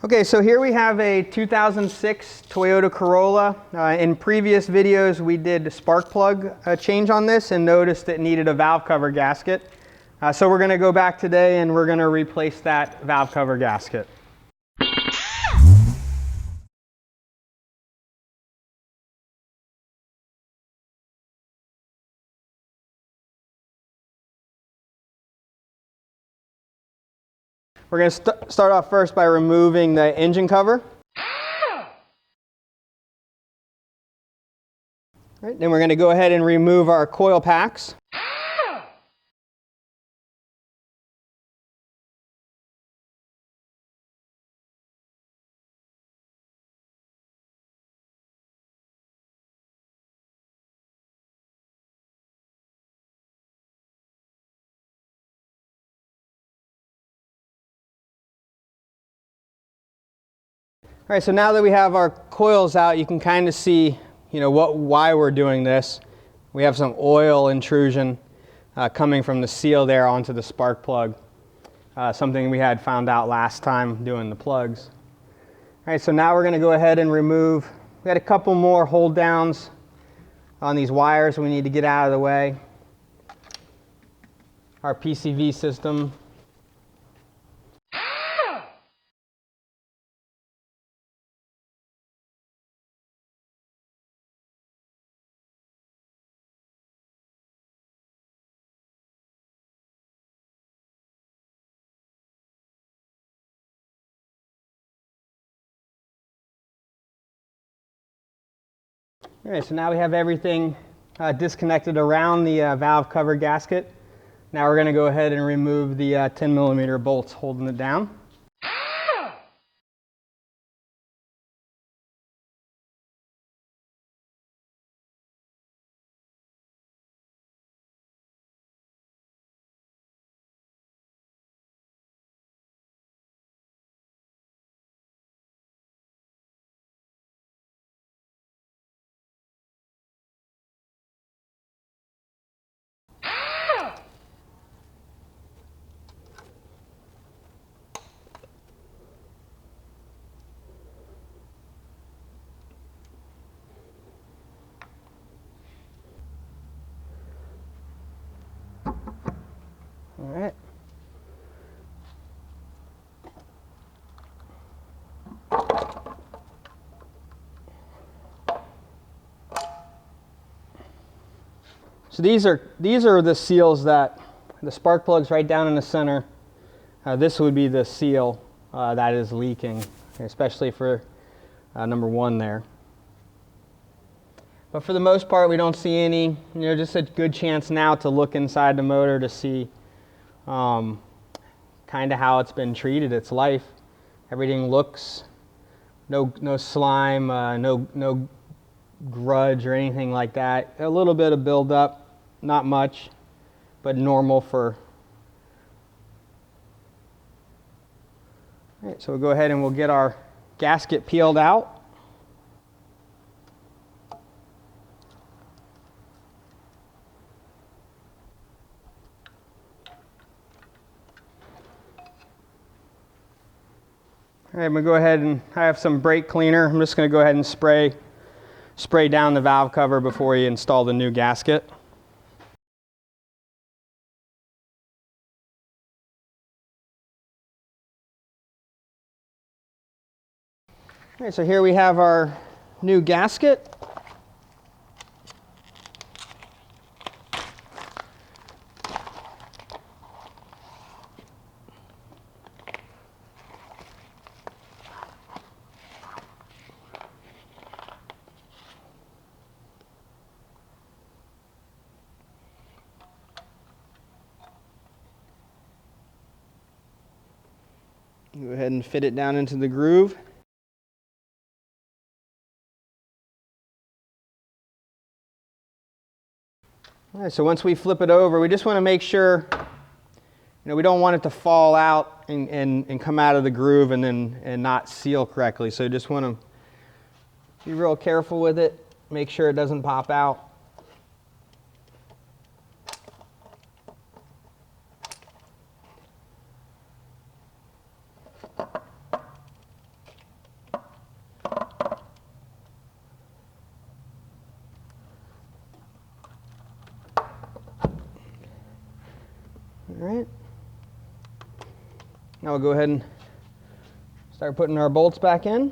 Okay, so here we have a 2006 Toyota Corolla. In previous videos we did a spark plug change on this and noticed it needed a valve cover gasket. So we're going to go back today and we're going to replace that valve cover gasket. We're going to start off first by removing the engine cover. Right, then we're going to go ahead and remove our coil packs. All right, so now that we have our coils out, you can kind of see, why we're doing this. We have some oil intrusion coming from the seal there onto the spark plug. Something we had found out last time doing the plugs. All right, so now we're going to go ahead and remove. We had a couple more hold downs on these wires we need to get out of the way. Our PCV system. All right, so now we have everything disconnected around the valve cover gasket. Now we're going to go ahead and remove the 10mm bolts holding it down. All right. So these are the seals that the spark plug's right down in the center. This would be the seal that is leaking, especially for number 1 there. But for the most part, we don't see any. Just a good chance now to look inside the motor to see kind of how it's been treated, its life. Everything looks no slime, no grudge or anything like that. A little bit of buildup, not much, but normal for. All right, so we'll go ahead and we'll get our gasket peeled out. All right, I'm going to go ahead and I have some brake cleaner. I'm just going to go ahead and spray down the valve cover before you install the new gasket. All right, so here we have our new gasket. Go ahead and fit it down into the groove. All right, so once we flip it over, we just want to make sure, we don't want it to fall out and come out of the groove and not seal correctly. So you just want to be real careful with it, make sure it doesn't pop out. Now we'll go ahead and start putting our bolts back in.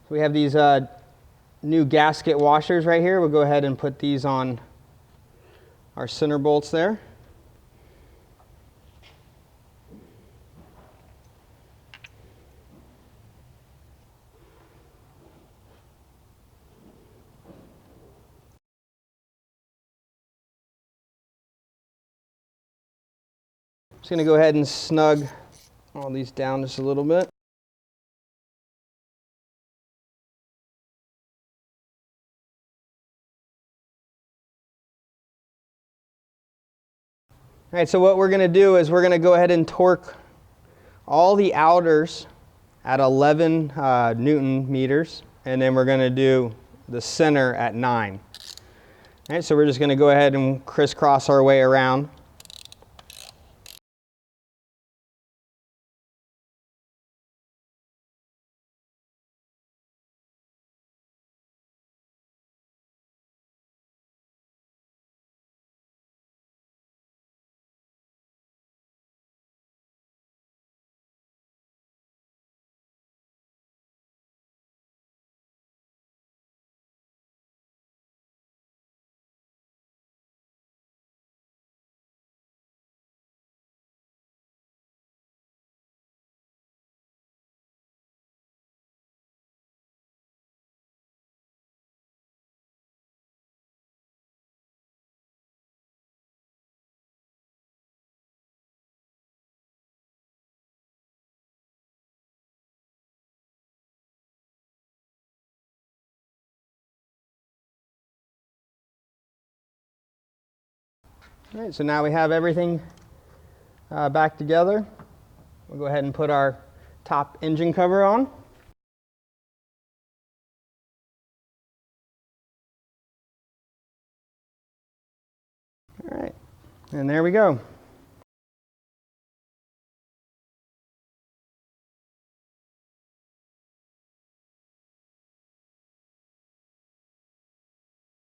We have these new gasket washers right here. We'll go ahead and put these on our center bolts there. Just going to go ahead and snug all these down just a little bit. All right, so what we're going to do is we're going to go ahead and torque all the outers at 11 Newton meters, and then we're going to do the center at 9. All right, so we're just going to go ahead and crisscross our way around. All right, so now we have everything back together. We'll go ahead and put our top engine cover on. All right, and there we go.